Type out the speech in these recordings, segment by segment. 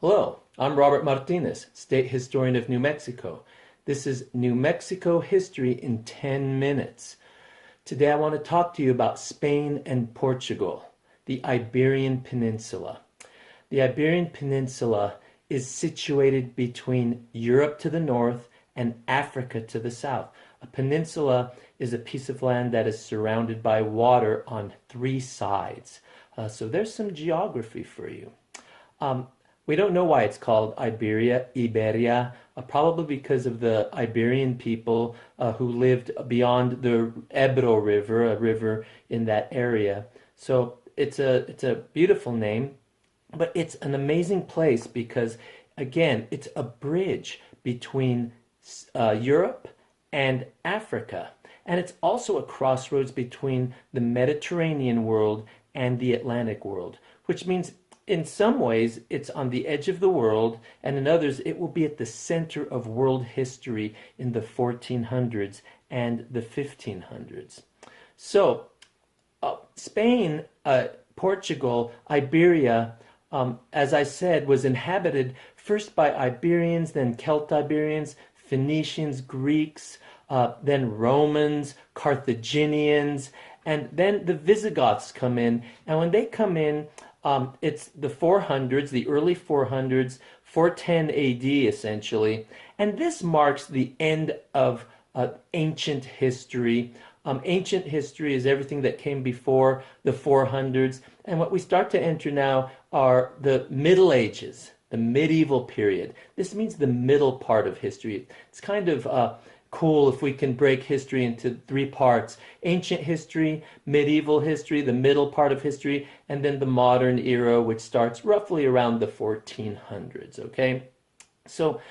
Hello, I'm Robert Martinez, State Historian of New Mexico. This is New Mexico History in 10 minutes. Today I want to talk to you about Spain and Portugal, the Iberian Peninsula. The Iberian Peninsula is situated between Europe to the north and Africa to the south. A peninsula is a piece of land that is surrounded by water on three sides. So there's some geography for you. We don't know why it's called Iberia, probably because of the Iberian people who lived beyond the Ebro River, a river in that area. So it's a beautiful name, but it's an amazing place because, again, it's a bridge between Europe and Africa. And it's also a crossroads between the Mediterranean world and the Atlantic world, which means in some ways it's on the edge of the world, and in others it will be at the center of world history in the 1400s and the 1500s. So Spain, Portugal, Iberia, as I said, was inhabited first by Iberians, then Celtiberians, Phoenicians, Greeks, then Romans, Carthaginians, and then the Visigoths come in. And when they come in, it's the 400s, the early 400s, 410 AD essentially. And this marks the end of ancient history. Ancient history is everything that came before the 400s. And what we start to enter now are the Middle Ages, the medieval period. This means the middle part of history. It's kind of cool if we can break history into three parts: ancient history, medieval history, the middle part of history, and then the modern era, which starts roughly around the 1400s. Okay, so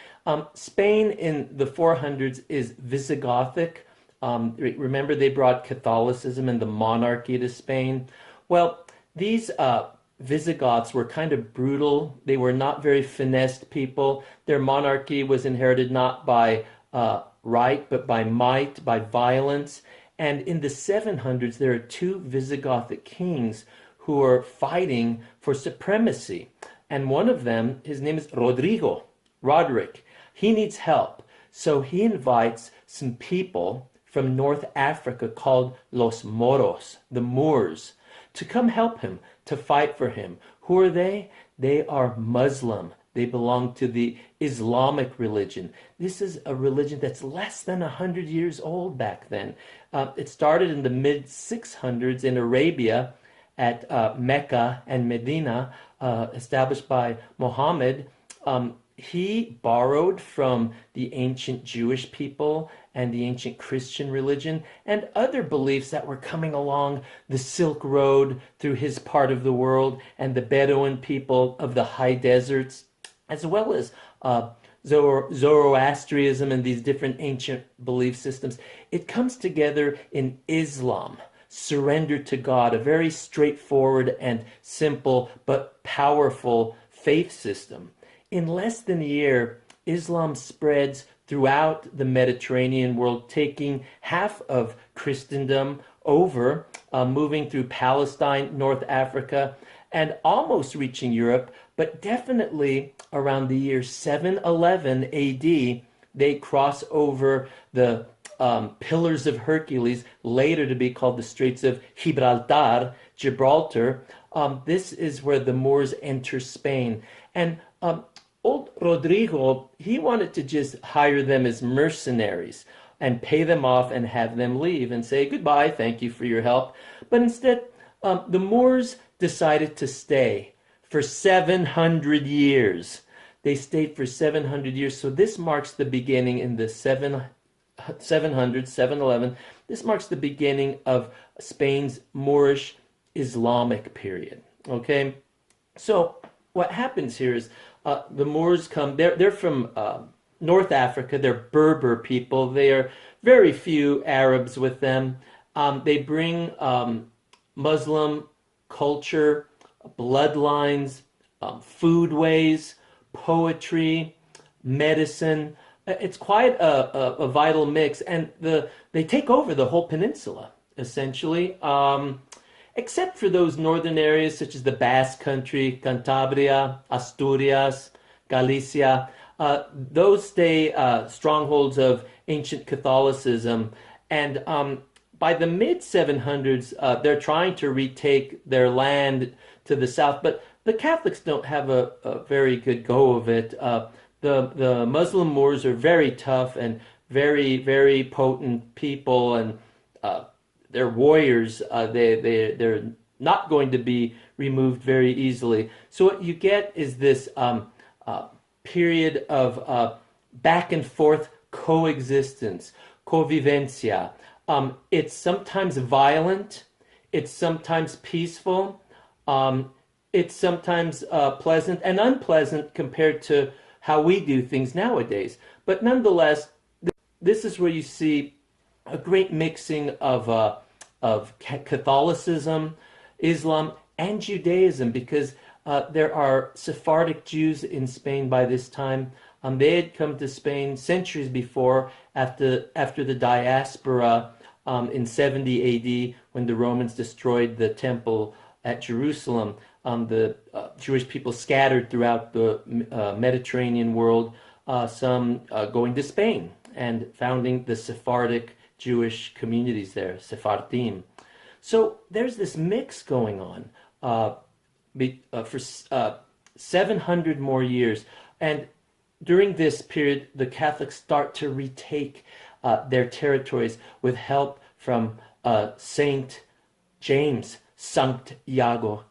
Spain in the 400s is Visigothic. Remember, they brought Catholicism and the monarchy to Spain. Well, these Visigoths were kind of brutal. They were not very finessed people. Their monarchy was inherited not by right, but by might, by violence. And in the 700s, there are two Visigothic kings who are fighting for supremacy. And one of them, his name is Roderick. He needs help. So he invites some people from North Africa called Los Moros, the Moors, to come help him, to fight for him. Who are they? They are Muslim. They belong to the Islamic religion. This is a religion that's less than 100 years old back then. It started in the mid-600s in Arabia at Mecca and Medina, established by Muhammad. He borrowed from the ancient Jewish people and the ancient Christian religion and other beliefs that were coming along the Silk Road through his part of the world, and the Bedouin people of the high deserts, as well as Zoroastrianism and these different ancient belief systems. It comes together in Islam, surrender to God, a very straightforward and simple but powerful faith system. In less than a year, Islam spreads throughout the Mediterranean world, taking half of Christendom over, moving through Palestine, North Africa, and almost reaching Europe, but definitely around the year 711 AD, they cross over the Pillars of Hercules, later to be called the Straits of Gibraltar. This is where the Moors enter Spain. And old Rodrigo, he wanted to just hire them as mercenaries and pay them off and have them leave and say goodbye, thank you for your help. But instead, the Moors decided to stay for 700 years. They stayed for 700 years. So this marks the beginning in the 711. This marks the beginning of Spain's Moorish Islamic period. Okay, so what happens here is the Moors come. They're from North Africa. They're Berber people. They are very few Arabs with them. They bring Muslim culture, bloodlines, foodways, poetry, medicine. It's quite a vital mix, and they take over the whole peninsula essentially, except for those northern areas such as the Basque Country, Cantabria, Asturias, Galicia. Those stay strongholds of ancient Catholicism. And by the mid 700s, they're trying to retake their land to the south, but the Catholics don't have a very good go of it. The Muslim Moors are very tough and very, very potent people, and they're warriors. They're not going to be removed very easily. So what you get is this period of back and forth coexistence, convivencia. It's sometimes violent, it's sometimes peaceful, it's sometimes pleasant and unpleasant compared to how we do things nowadays. But nonetheless, this is where you see a great mixing of Catholicism, Islam, and Judaism, because there are Sephardic Jews in Spain by this time. They had come to Spain centuries before, after the diaspora in 70 AD, when the Romans destroyed the temple at Jerusalem. The Jewish people scattered throughout the Mediterranean world, some going to Spain and founding the Sephardic Jewish communities there, Sephardim. So there's this mix going on for 700 more years. And during this period, the Catholics start to retake their territories with help from Saint James, Santiago.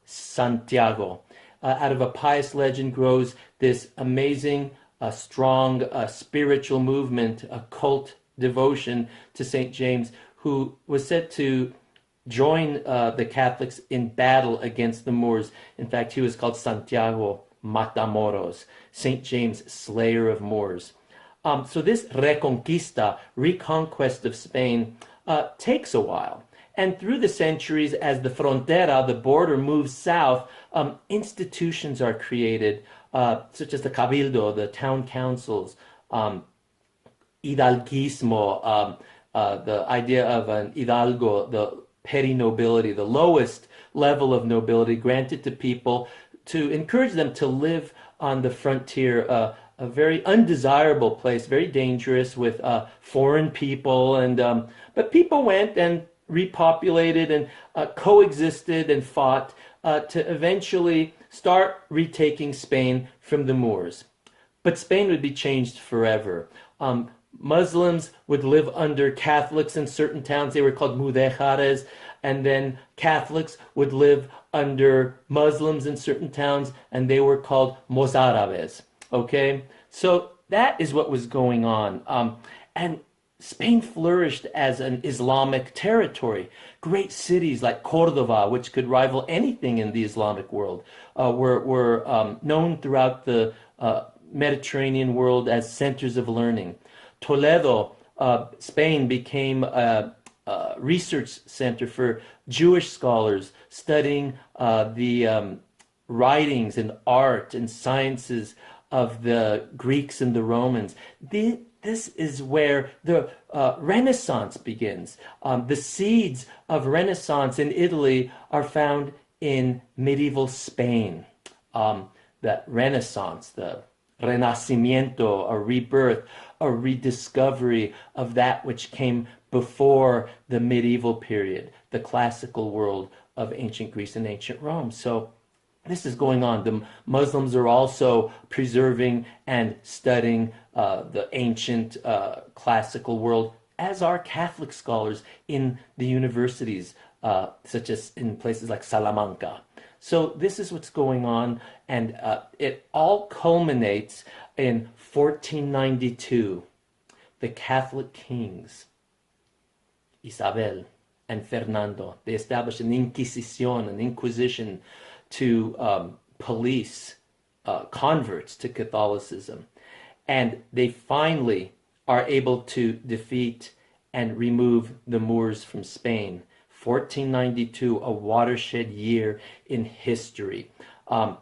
Out of a pious legend grows this amazing, strong spiritual movement, a cult devotion to Saint James, who was said to join the Catholics in battle against the Moors. In fact, he was called Santiago Matamoros, Saint James, slayer of Moors. So this reconquista, reconquest of Spain, takes a while. And through the centuries, as the frontera, the border, moves south, institutions are created, such as the cabildo, the town councils, hidalguismo, the idea of an hidalgo, the petty nobility, the lowest level of nobility granted to people to encourage them to live on the frontier, a very undesirable place, very dangerous with foreign people. And but people went and repopulated and coexisted and fought to eventually start retaking Spain from the Moors. But Spain would be changed forever. Muslims would live under Catholics in certain towns. They were called mudejares. And then Catholics would live under Muslims in certain towns, and they were called mozárabes. Okay? So that is what was going on. And Spain flourished as an Islamic territory. Great cities like Cordova, which could rival anything in the Islamic world, were known throughout the Mediterranean world as centers of learning. Toledo, Spain, became a research center for Jewish scholars studying the writings and art and sciences of the Greeks and the Romans. This is where the Renaissance begins. The seeds of Renaissance in Italy are found in medieval Spain. That Renaissance, the Renacimiento, a rebirth, a rediscovery of that which came before the medieval period, the classical world of ancient Greece and ancient Rome. So this is going on. The Muslims are also preserving and studying the ancient classical world, as are Catholic scholars in the universities, such as in places like Salamanca. So this is what's going on, and it all culminates in 1492. The Catholic kings, Isabel and Fernando, they established an Inquisition, an Inquisition, to police converts to Catholicism. And they finally are able to defeat and remove the Moors from Spain. 1492, a watershed year in history. The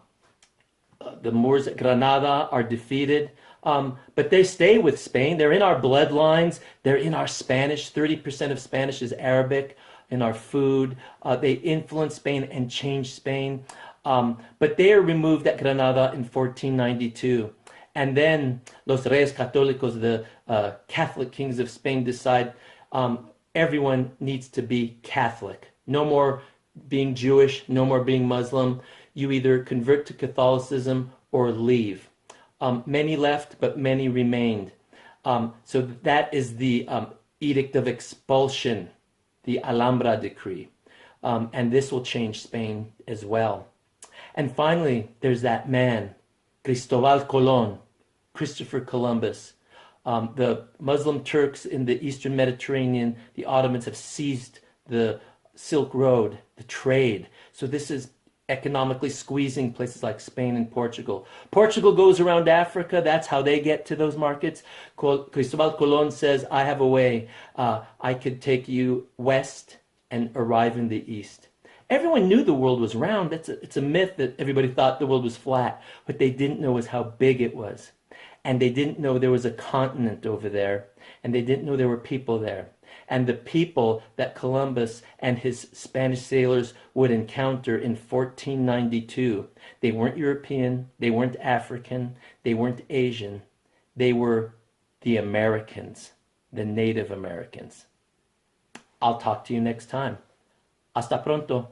Moors at Granada are defeated, but they stay with Spain. They're in our bloodlines. They're in our Spanish. 30% of Spanish is Arabic. In our food. They influence Spain and change Spain. But they are removed at Granada in 1492. And then los reyes católicos, the Catholic kings of Spain, decide everyone needs to be Catholic. No more being Jewish, no more being Muslim. You either convert to Catholicism or leave. Many left, but many remained. So that is the Edict of Expulsion, the Alhambra Decree. And this will change Spain as well. And finally, there's that man, Cristobal Colon, Christopher Columbus. The Muslim Turks in the Eastern Mediterranean, the Ottomans have seized the Silk Road, the trade. So this is economically squeezing places like Spain and Portugal. Portugal goes around Africa. That's how they get to those markets. Cristobal Colon says, I have a way. I could take you west and arrive in the east. Everyone knew the world was round. It's a myth that everybody thought the world was flat. What they didn't know was how big it was. And they didn't know there was a continent over there. And they didn't know there were people there. And the people that Columbus and his Spanish sailors would encounter in 1492, they weren't European, they weren't African, they weren't Asian. They were the Americans, the Native Americans. I'll talk to you next time. Hasta pronto.